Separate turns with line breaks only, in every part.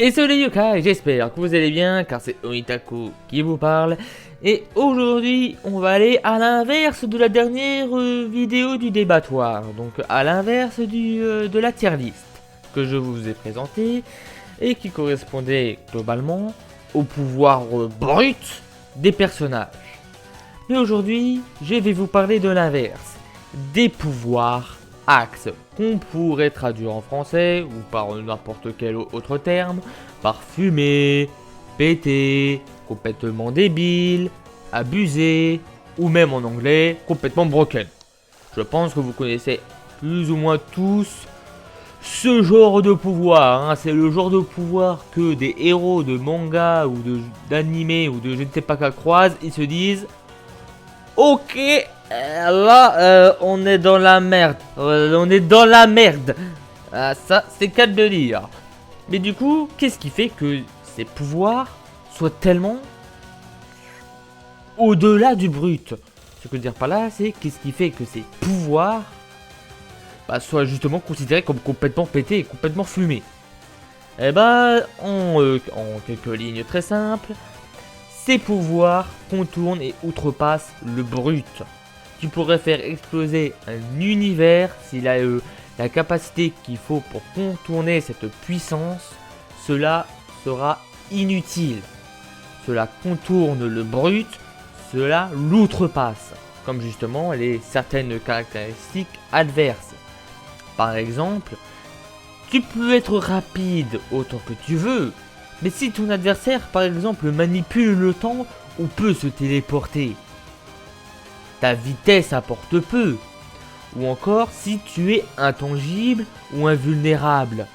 Et salut les yokai, j'espère que vous allez bien car c'est Onitaku qui vous parle. Et aujourd'hui on va aller à l'inverse de la dernière vidéo du débattoir. Donc à l'inverse de la tier list que je vous ai présentée et qui correspondait globalement au pouvoir brut des personnages. Mais aujourd'hui je vais vous parler de l'inverse, des pouvoirs axe, qu'on pourrait traduire en français ou par n'importe quel autre terme, par fumer, péter, complètement débile, abusé, ou même en anglais, complètement broken. Je pense que vous connaissez plus ou moins tous ce genre de pouvoir, hein. C'est le genre de pouvoir que des héros de manga ou d'anime ou de je ne sais pas quoi croisent, ils se disent ok, là, on est dans la merde. On est dans la merde. Ça, c'est qu'à de dire. Mais du coup, qu'est-ce qui fait que ces pouvoirs soient tellement au-delà du brut? Ce que je veux dire par là, c'est qu'est-ce qui fait que ces pouvoirs soient justement considérés comme complètement pétés et complètement fumés. Eh ben, en quelques lignes très simples, ces pouvoirs contournent et outrepassent le brut. Tu pourrais faire exploser un univers s'il a la capacité qu'il faut pour contourner cette puissance. Cela sera inutile. Cela contourne le brut, cela l'outrepasse. Comme justement les certaines caractéristiques adverses. Par exemple, tu peux être rapide autant que tu veux. Mais si ton adversaire, par exemple, manipule le temps ou peut se téléporter, ta vitesse apporte peu. Ou encore, si tu es intangible ou invulnérable,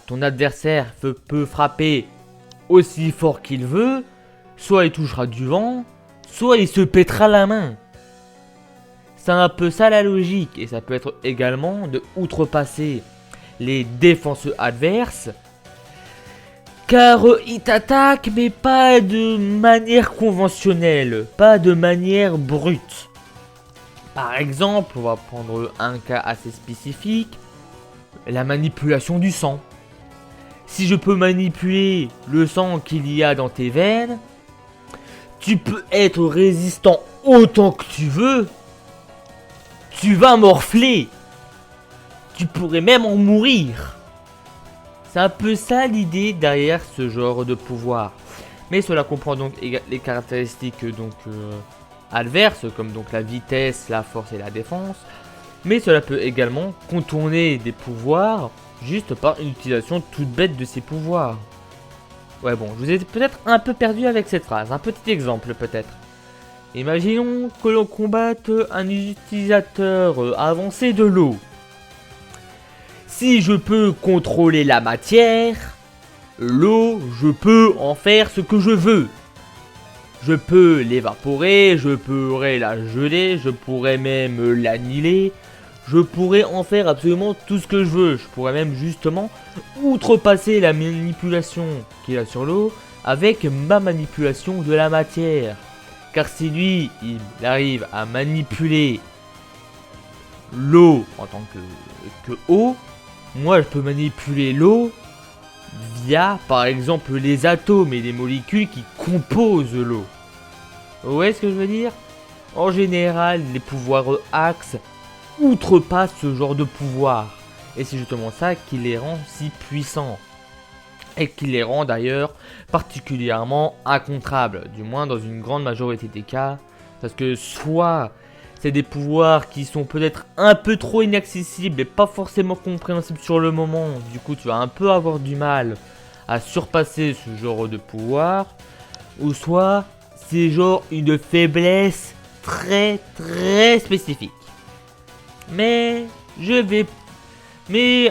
ton adversaire peut frapper aussi fort qu'il veut, soit il touchera du vent, soit il se pètera la main. C'est un peu ça la logique, et ça peut être également de outrepasser les défenses adverses, car ils t'attaquent mais pas de manière conventionnelle, pas de manière brute. Par exemple, on va prendre un cas assez spécifique, la manipulation du sang. Si je peux manipuler le sang qu'il y a dans tes veines, tu peux être résistant autant que tu veux, tu vas morfler, tu pourrais même en mourir. C'est un peu ça l'idée derrière ce genre de pouvoir. Mais cela comprend donc les caractéristiques adverses, comme donc la vitesse, la force et la défense. Mais cela peut également contourner des pouvoirs juste par une utilisation toute bête de ces pouvoirs. Ouais bon, je vous ai peut-être un peu perdu avec cette phrase. Un petit exemple peut-être. Imaginons que l'on combatte un utilisateur avancé de l'eau. Si je peux contrôler la matière, l'eau, je peux en faire ce que je veux. Je peux l'évaporer, je pourrais la geler, je pourrais même l'annihiler. Je pourrais en faire absolument tout ce que je veux. Je pourrais même justement outrepasser la manipulation qu'il a sur l'eau avec ma manipulation de la matière. Car si lui, il arrive à manipuler l'eau en tant que eau, moi, je peux manipuler l'eau via, par exemple, les atomes et les molécules qui composent l'eau. Vous voyez ce que je veux dire? En général, les pouvoirs axes outrepassent ce genre de pouvoir. Et c'est justement ça qui les rend si puissants. Et qui les rend d'ailleurs particulièrement incontrables. Du moins dans une grande majorité des cas. Parce que soit c'est des pouvoirs qui sont peut-être un peu trop inaccessibles et pas forcément compréhensibles sur le moment. Du coup, tu vas un peu avoir du mal à surpasser ce genre de pouvoir. Ou soit, c'est genre une faiblesse très très spécifique. Mais,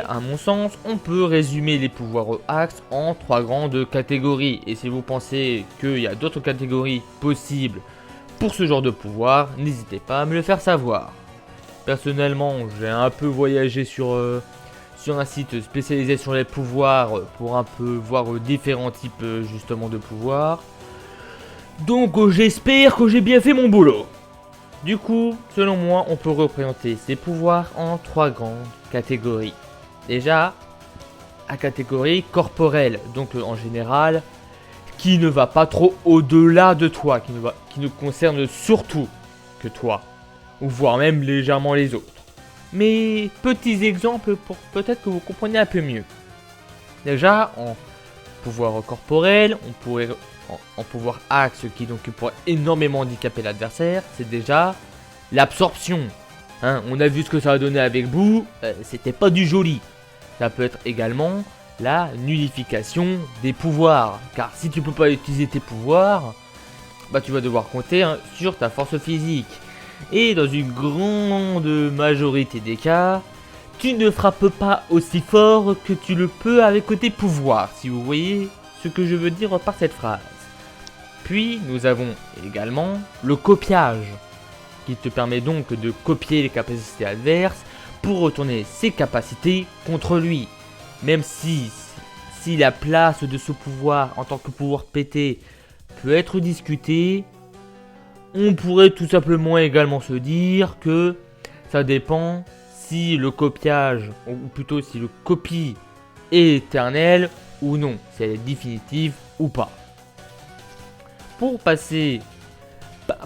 à mon sens, on peut résumer les pouvoirs axes en 3 grandes catégories. Et si vous pensez qu'il y a d'autres catégories possibles pour ce genre de pouvoir, n'hésitez pas à me le faire savoir. Personnellement, j'ai un peu voyagé sur un site spécialisé sur les pouvoirs pour un peu voir différents types justement de pouvoirs. Donc j'espère que j'ai bien fait mon boulot. Du coup, selon moi, on peut représenter ces pouvoirs en 3 grandes catégories. Déjà, à catégorie corporelle, donc en général, qui ne va pas trop au-delà de toi, qui ne concerne surtout que toi, ou voire même légèrement les autres. Mais petits exemples pour peut-être que vous compreniez un peu mieux. Déjà, en pouvoir corporel, on pourrait en pouvoir axe qui donc pourrait énormément handicaper l'adversaire, c'est déjà l'absorption. Hein, on a vu ce que ça a donné avec Boo, c'était pas du joli. Ça peut être également la nullification des pouvoirs, car si tu peux pas utiliser tes pouvoirs, bah tu vas devoir compter sur ta force physique. Et dans une grande majorité des cas, tu ne frappes pas aussi fort que tu le peux avec tes pouvoirs, si vous voyez ce que je veux dire par cette phrase. Puis nous avons également le copiage, qui te permet donc de copier les capacités adverses pour retourner ses capacités contre lui. Même si la place de ce pouvoir en tant que pouvoir pété peut être discutée, on pourrait tout simplement également se dire que ça dépend si le copiage, ou plutôt si le copie est éternel ou non, si elle est définitive ou pas. Pour passer,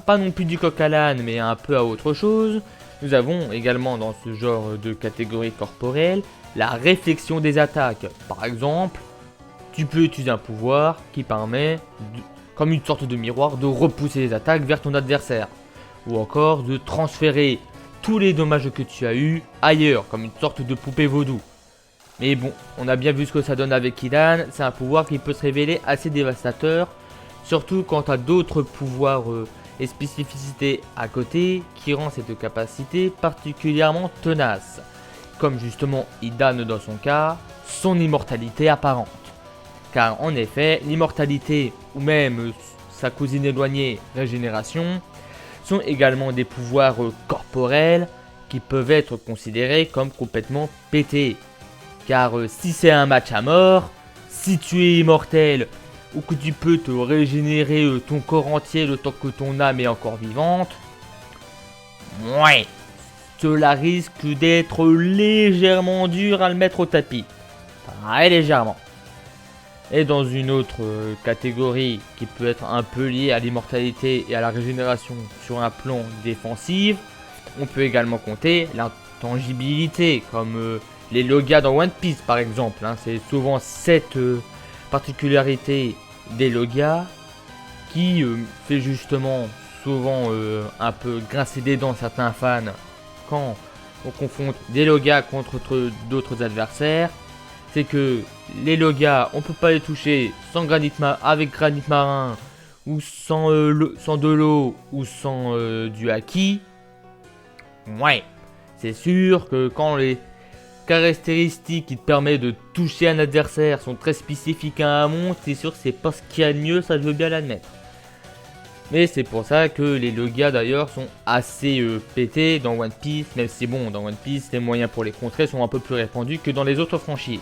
pas non plus du coq à l'âne, mais un peu à autre chose, nous avons également dans ce genre de catégorie corporelle la réflexion des attaques. Par exemple, tu peux utiliser un pouvoir qui permet, comme une sorte de miroir, de repousser les attaques vers ton adversaire. Ou encore de transférer tous les dommages que tu as eu ailleurs, comme une sorte de poupée vaudou. Mais bon, on a bien vu ce que ça donne avec Idan, c'est un pouvoir qui peut se révéler assez dévastateur, surtout quand tu as d'autres pouvoirs et spécificités à côté qui rend cette capacité particulièrement tenace. Comme justement Idan dans son cas, son immortalité apparente. Car en effet, l'immortalité ou même sa cousine éloignée, régénération, sont également des pouvoirs corporels qui peuvent être considérés comme complètement pétés. Car si c'est un match à mort, si tu es immortel ou que tu peux te régénérer ton corps entier le temps que ton âme est encore vivante, ouais, cela risque d'être légèrement dur à le mettre au tapis. Très légèrement. Et dans une autre catégorie qui peut être un peu liée à l'immortalité et à la régénération sur un plan défensif, on peut également compter l'intangibilité, comme les logas dans One Piece par exemple. C'est souvent cette particularité des logas qui fait justement souvent un peu grincer des dents certains fans quand on confronte des logas contre d'autres adversaires. C'est que les logas, on peut pas les toucher sans avec granit marin ou sans de l'eau ou sans du haki. Ouais, c'est sûr que quand les caractéristiques qui te permettent de toucher un adversaire sont très spécifiques à un monstre, c'est sûr que c'est pas ce qu'il y a de mieux, ça je veux bien l'admettre. Mais c'est pour ça que les logas d'ailleurs sont assez pétés dans One Piece, même si bon, dans One Piece les moyens pour les contrer sont un peu plus répandus que dans les autres franchises.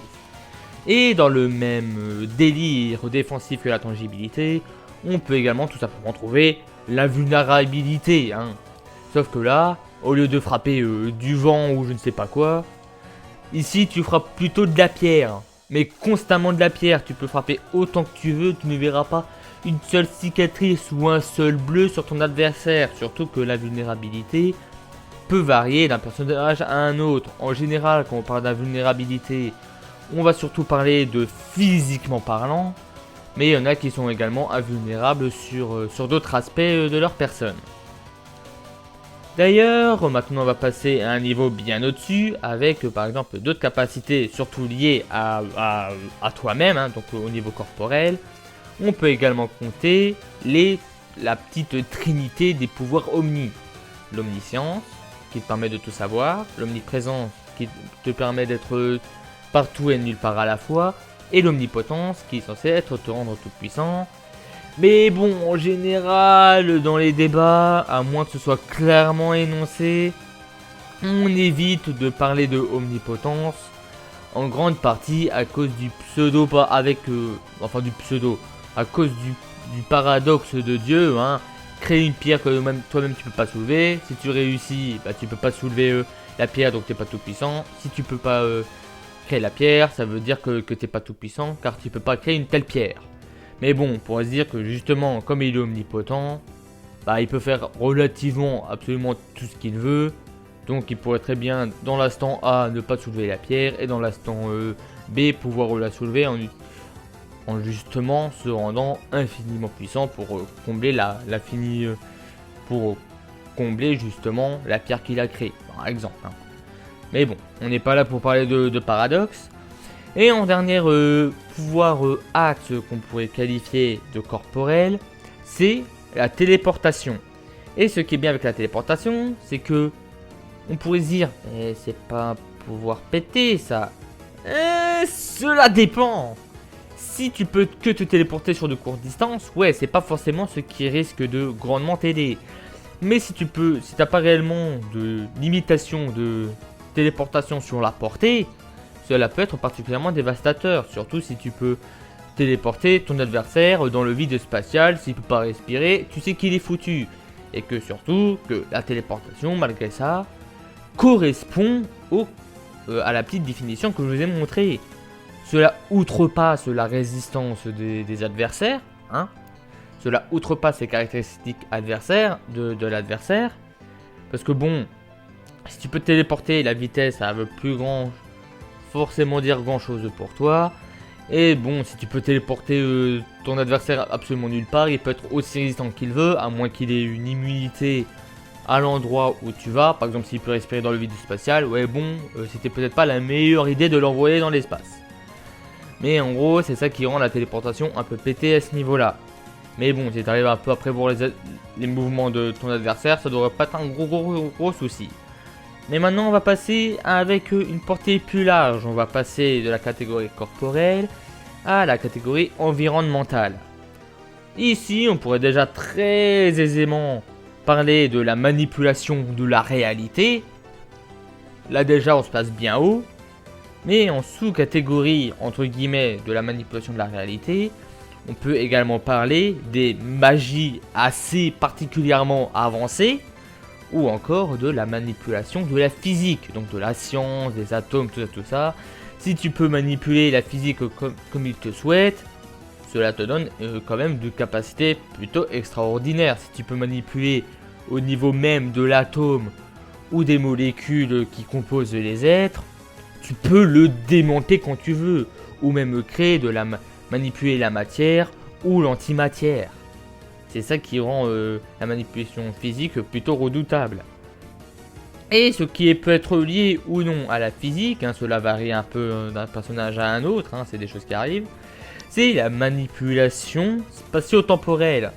Et dans le même délire défensif que la tangibilité, on peut également tout simplement trouver la vulnérabilité. Sauf que là, au lieu de frapper du vent ou je ne sais pas quoi, ici tu frappes plutôt de la pierre. Mais constamment de la pierre, tu peux frapper autant que tu veux, tu ne verras pas une seule cicatrice ou un seul bleu sur ton adversaire. Surtout que la vulnérabilité peut varier d'un personnage à un autre. En général, quand on parle de la vulnérabilité, on va surtout parler de physiquement parlant, mais il y en a qui sont également invulnérables sur d'autres aspects de leur personne. D'ailleurs, maintenant on va passer à un niveau bien au-dessus, avec par exemple d'autres capacités surtout liées à toi-même, donc au niveau corporel. On peut également compter la petite trinité des pouvoirs omni. L'omniscience, qui te permet de tout savoir, l'omniprésence, qui te permet d'être partout et nulle part à la fois, et l'omnipotence qui est censée te rendre tout puissant. Mais bon, en général, dans les débats, à moins que ce soit clairement énoncé, on évite de parler de omnipotence, en grande partie à cause du pseudo, à cause du paradoxe de Dieu, créer une pierre que toi-même tu peux pas soulever. Si tu réussis, tu peux pas soulever la pierre, donc t'es pas tout puissant. Si tu peux pas créer la pierre, ça veut dire que t'es pas tout puissant, car tu peux pas créer une telle pierre. Mais bon, on pourrait se dire que justement, comme il est omnipotent, bah, il peut faire relativement absolument tout ce qu'il veut. Donc il pourrait très bien, dans l'instant A, ne pas soulever la pierre, et dans l'instant B, pouvoir la soulever en justement se rendant infiniment puissant pour combler pour combler justement la pierre qu'il a créée, par exemple. Hein. Mais bon, on n'est pas là pour parler de paradoxe. Et en dernier pouvoir axe qu'on pourrait qualifier de corporel, c'est la téléportation. Et ce qui est bien avec la téléportation, c'est que on pourrait se dire, c'est pas un pouvoir pété ça. Cela dépend. Si tu peux que te téléporter sur de courtes distances, ouais, c'est pas forcément ce qui risque de grandement t'aider. Mais si t'as pas réellement de limitation de téléportation sur la portée, cela peut être particulièrement dévastateur, surtout si tu peux téléporter ton adversaire dans le vide spatial, s'il peut pas respirer, tu sais qu'il est foutu. Et que surtout, que la téléportation, malgré ça, correspond à la petite définition que je vous ai montrée. Cela outrepasse la résistance des adversaires, hein. Cela outrepasse les caractéristiques adversaires de l'adversaire. Parce que bon, si tu peux te téléporter, la vitesse, ça veut plus forcément dire grand chose pour toi. Et bon, si tu peux téléporter ton adversaire absolument nulle part, il peut être aussi résistant qu'il veut, à moins qu'il ait une immunité à l'endroit où tu vas. Par exemple, s'il peut respirer dans le vide spatial, ouais bon, c'était peut-être pas la meilleure idée de l'envoyer dans l'espace. Mais en gros, c'est ça qui rend la téléportation un peu pétée à ce niveau-là. Mais bon, si tu arrives un peu à prévoir les mouvements de ton adversaire, ça devrait pas être un gros souci. Mais maintenant, on va passer avec une portée plus large. On va passer de la catégorie corporelle à la catégorie environnementale. Ici, on pourrait déjà très aisément parler de la manipulation de la réalité. Là déjà, on se passe bien haut. Mais en sous-catégorie, entre guillemets, de la manipulation de la réalité, on peut également parler des magies assez particulièrement avancées, ou encore de la manipulation de la physique, donc de la science, des atomes, tout ça. Si tu peux manipuler la physique comme il te souhaite, cela te donne quand même de capacités plutôt extraordinaires. Si tu peux manipuler au niveau même de l'atome ou des molécules qui composent les êtres, tu peux le démonter quand tu veux, ou même créer manipuler la matière ou l'antimatière. C'est ça qui rend la manipulation physique plutôt redoutable. Et ce qui peut être lié ou non à la physique, hein, cela varie un peu d'un personnage à un autre, hein, c'est des choses qui arrivent, c'est la manipulation spatio-temporelle.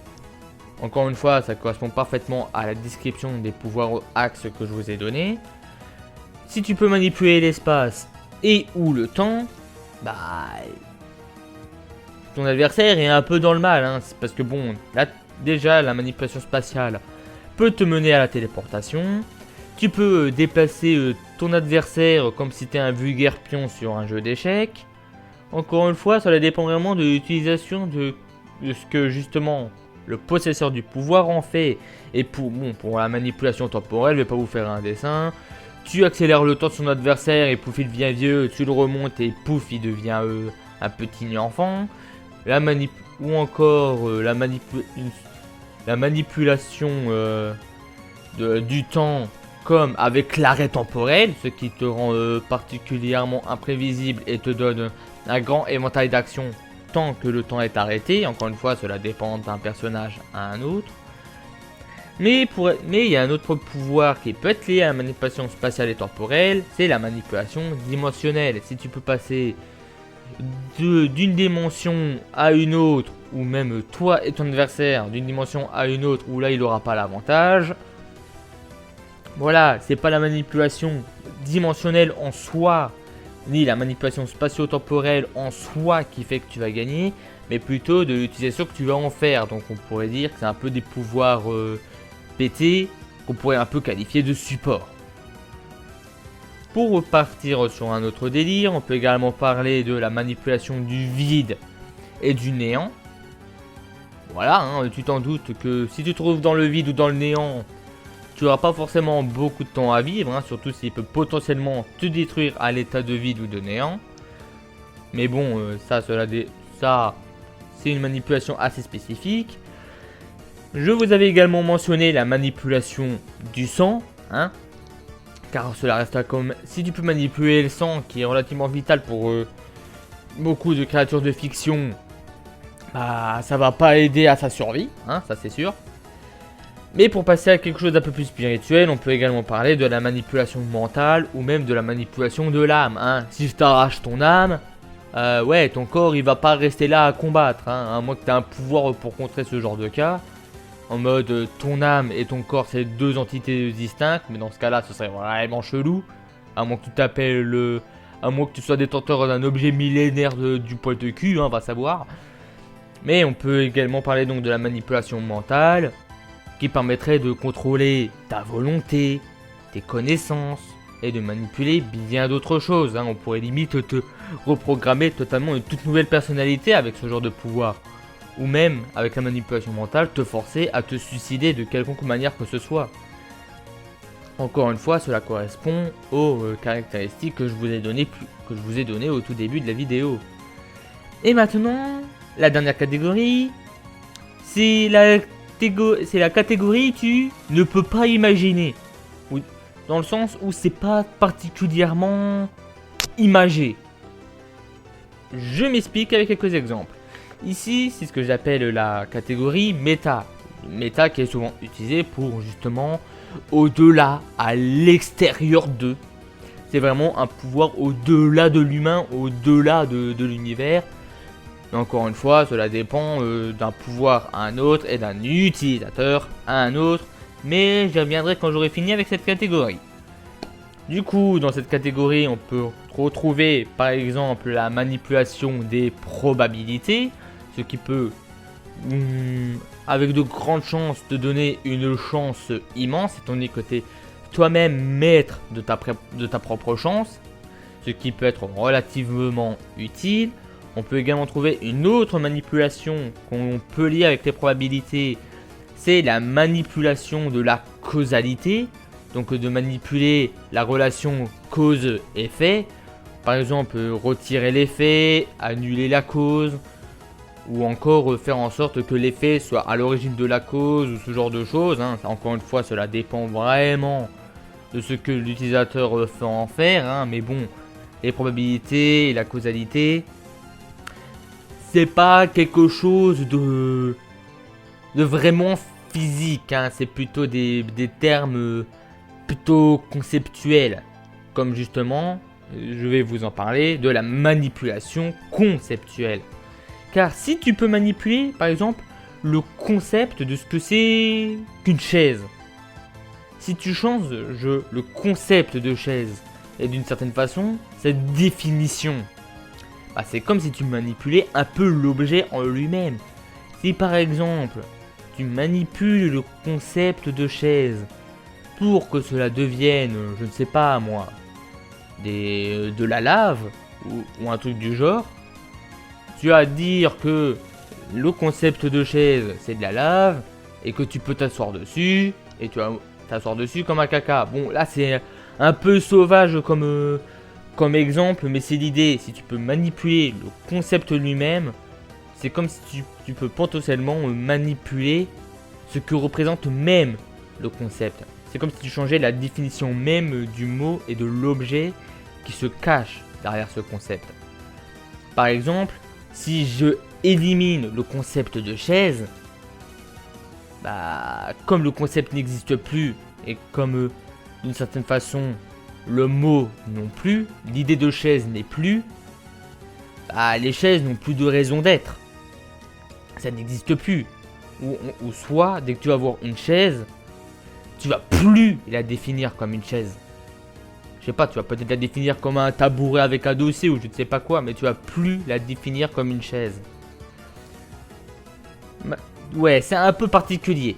Encore une fois, ça correspond parfaitement à la description des pouvoirs axes que je vous ai donné. Si tu peux manipuler l'espace et ou le temps, bah ton adversaire est un peu dans le mal, hein, parce que bon, là déjà la manipulation spatiale peut te mener à la téléportation. Tu peux déplacer ton adversaire comme si tu un vulgaire pion sur un jeu d'échecs. Encore une fois, ça dépend vraiment de l'utilisation de ce que justement le possesseur du pouvoir en fait. Et pour la manipulation temporelle, je vais pas vous faire un dessin. Tu accélères le temps de son adversaire et pouf il devient vieux, tu le remontes et pouf il devient un petit enfant. Ou encore la manipulation du temps comme avec l'arrêt temporel, ce qui te rend particulièrement imprévisible et te donne un grand éventail d'actions tant que le temps est arrêté. Encore une fois, cela dépend d'un personnage à un autre. Mais il y a un autre pouvoir qui peut être lié à la manipulation spatiale et temporelle, c'est la manipulation dimensionnelle. Si tu peux passer d'une dimension à une autre, ou même toi et ton adversaire d'une dimension à une autre, où là il n'aura pas l'avantage. Voilà, c'est pas la manipulation dimensionnelle en soi, ni la manipulation spatio-temporelle en soi qui fait que tu vas gagner, mais plutôt de l'utilisation que tu vas en faire. Donc on pourrait dire que c'est un peu des pouvoirs pétés, qu'on pourrait un peu qualifier de support. Pour repartir sur un autre délire, on peut également parler de la manipulation du vide et du néant. Voilà, hein, tu t'en doutes que si tu te trouves dans le vide ou dans le néant, tu n'auras pas forcément beaucoup de temps à vivre, hein, surtout s'il peut potentiellement te détruire à l'état de vide ou de néant. Mais bon, ça c'est une manipulation assez spécifique. Je vous avais également mentionné la manipulation du sang, hein, car cela reste comme si tu peux manipuler le sang, qui est relativement vital pour beaucoup de créatures de fiction, bah ça va pas aider à sa survie, hein, ça c'est sûr. Mais pour passer à quelque chose d'un peu plus spirituel, on peut également parler de la manipulation mentale ou même de la manipulation de l'âme, hein. Si je t'arrache ton âme, ouais, ton corps il va pas rester là à combattre, hein, à moins que tu aies un pouvoir pour contrer ce genre de cas. En mode ton âme et ton corps c'est deux entités distinctes, mais dans ce cas là ce serait vraiment chelou. À moins que tu t'appelles à moins que tu sois détenteur d'un objet millénaire du poil de cul, hein, va savoir. Mais on peut également parler donc de la manipulation mentale, qui permettrait de contrôler ta volonté, tes connaissances, et de manipuler bien d'autres choses, hein. On pourrait limite te reprogrammer totalement une toute nouvelle personnalité avec ce genre de pouvoir. Ou même, avec la manipulation mentale, te forcer à te suicider de quelconque manière que ce soit. Encore une fois, cela correspond aux caractéristiques que je vous ai données au tout début de la vidéo. Et maintenant, la dernière catégorie, c'est la catégorie tu ne peux pas imaginer. Oui, dans le sens où c'est pas particulièrement imagé. Je m'explique avec quelques exemples. Ici, c'est ce que j'appelle la catégorie méta. Méta qui est souvent utilisée pour justement au-delà, à l'extérieur d'eux. C'est vraiment un pouvoir au-delà de l'humain, au-delà de l'univers. Mais encore une fois, cela dépend d'un pouvoir à un autre et d'un utilisateur à un autre. Mais j'y reviendrai quand j'aurai fini avec cette catégorie. Du coup, dans cette catégorie, on peut retrouver par exemple la manipulation des probabilités. Ce qui peut, avec de grandes chances, te donner une chance immense, étant donné que tu es toi-même maître de ta propre chance, ce qui peut être relativement utile. On peut également trouver une autre manipulation qu'on peut lier avec les probabilités, c'est la manipulation de la causalité, donc de manipuler la relation cause-effet, par exemple retirer l'effet, annuler la cause, ou encore faire en sorte que l'effet soit à l'origine de la cause ou ce genre de choses, hein. Encore une fois, cela dépend vraiment de ce que l'utilisateur fait en faire, hein. Mais bon, les probabilités et la causalité, c'est pas quelque chose de vraiment physique, hein. C'est plutôt des termes plutôt conceptuels, comme justement, je vais vous en parler, de la manipulation conceptuelle. Car si tu peux manipuler, par exemple, le concept de ce que c'est qu'une chaise, si tu changes le concept de chaise et d'une certaine façon, cette définition, bah c'est comme si tu manipulais un peu l'objet en lui-même. Si par exemple, tu manipules le concept de chaise pour que cela devienne, je ne sais pas moi, de la lave ou un truc du genre, tu vas dire que le concept de chaise c'est de la lave et que tu peux t'asseoir dessus et tu vas t'asseoir dessus comme un caca. Bon là c'est un peu sauvage comme exemple, mais c'est l'idée. Si tu peux manipuler le concept lui-même, c'est comme si tu peux potentiellement manipuler ce que représente même le concept. C'est comme si tu changeais la définition même du mot et de l'objet qui se cache derrière ce concept. Par exemple, si je élimine le concept de chaise, bah, comme le concept n'existe plus et comme d'une certaine façon le mot non plus, l'idée de chaise n'est plus, bah, les chaises n'ont plus de raison d'être. Ça n'existe plus. Ou soit, dès que tu vas voir une chaise, tu vas plus la définir comme une chaise. Je sais pas, tu vas peut-être la définir comme un tabouret avec un dossier ou je ne sais pas quoi, mais tu vas plus la définir comme une chaise. Ouais, c'est un peu particulier.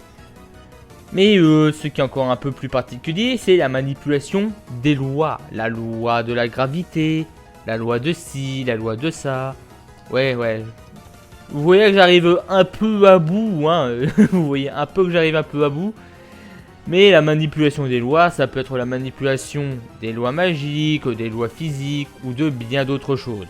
Mais ce qui est encore un peu plus particulier, c'est la manipulation des lois. La loi de la gravité, la loi de ci, la loi de ça. Ouais. Vous voyez que j'arrive un peu à bout, hein. Vous voyez un peu que j'arrive un peu à bout. Mais la manipulation des lois, ça peut être la manipulation des lois magiques, des lois physiques ou de bien d'autres choses.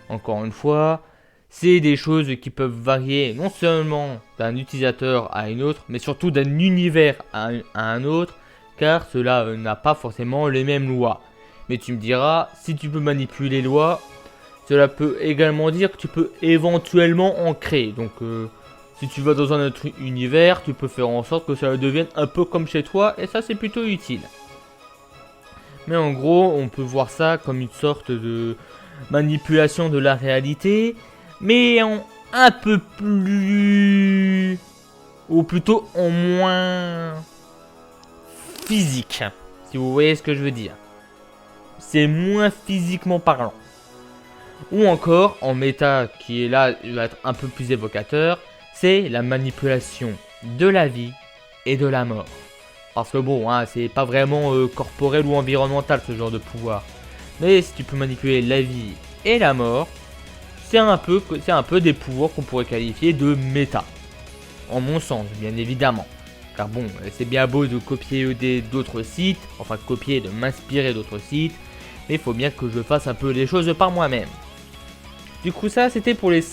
Encore une fois, c'est des choses qui peuvent varier non seulement d'un utilisateur à un autre, mais surtout d'un univers à un autre, car cela n'a pas forcément les mêmes lois. Mais tu me diras, si tu peux manipuler les lois, cela peut également dire que tu peux éventuellement en créer. Donc si tu vas dans un autre univers, tu peux faire en sorte que ça devienne un peu comme chez toi, et ça c'est plutôt utile. Mais en gros, on peut voir ça comme une sorte de manipulation de la réalité, mais en un peu plus... ou plutôt en moins physique, si vous voyez ce que je veux dire. C'est moins physiquement parlant. Ou encore, en méta, qui est là, va être un peu plus évocateur, c'est la manipulation de la vie et de la mort. Parce que bon, hein, c'est pas vraiment corporel ou environnemental ce genre de pouvoir. Mais si tu peux manipuler la vie et la mort, c'est un peu des pouvoirs qu'on pourrait qualifier de méta. En mon sens, bien évidemment. Car bon, c'est bien beau de copier d'autres sites, enfin copier, de m'inspirer d'autres sites, mais il faut bien que je fasse un peu les choses par moi-même. Du coup ça c'était pour les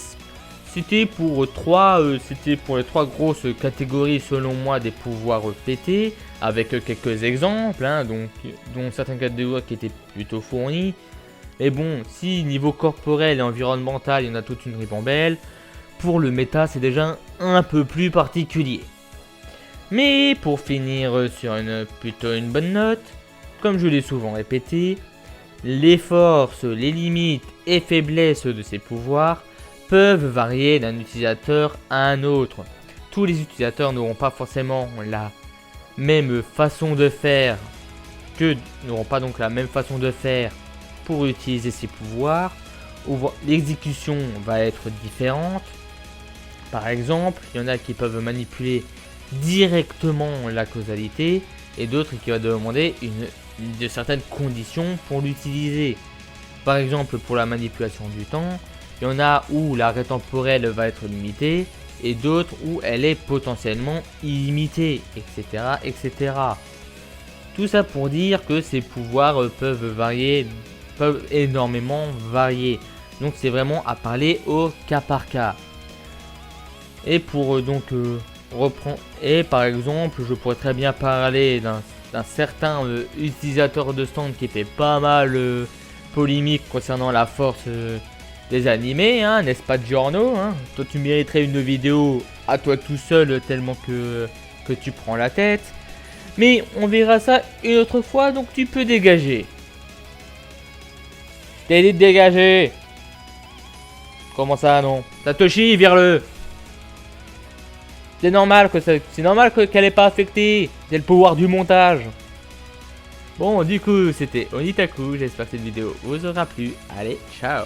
trois grosses catégories selon moi des pouvoirs pétés, avec quelques exemples, hein, dont certaines catégories qui étaient plutôt fournies. Mais bon, si niveau corporel et environnemental il y en a toute une ribambelle, pour le méta c'est déjà un peu plus particulier. Mais pour finir sur plutôt une bonne note, comme je l'ai souvent répété, les forces, les limites et faiblesses de ces pouvoirs peuvent varier d'un utilisateur à un autre. Tous les utilisateurs n'auront pas forcément la même façon de faire pour utiliser ces pouvoirs, ou l'exécution va être différente. Par exemple, il y en a qui peuvent manipuler directement la causalité et d'autres qui vont demander de certaines conditions pour l'utiliser. Par exemple, pour la manipulation du temps, il y en a où l'arrêt temporel va être limité et d'autres où elle est potentiellement illimitée, etc., etc. Tout ça pour dire que ces pouvoirs peuvent énormément varier. Donc c'est vraiment à parler au cas par cas. Et pour par exemple, je pourrais très bien parler d'un certain utilisateur de stand qui fait pas mal polémique concernant la force des animés, hein, n'est-ce pas Giorno, hein? Toi tu mériterais une vidéo à toi tout seul tellement que tu prends la tête. Mais on verra ça une autre fois, donc tu peux dégager. Je t'ai dit de dégager. Comment ça non? Satoshi, vire-le. C'est normal qu'elle n'est pas affectée. C'est le pouvoir du montage. Bon, du coup, c'était Onitaku. J'espère que cette vidéo vous aura plu. Allez, ciao.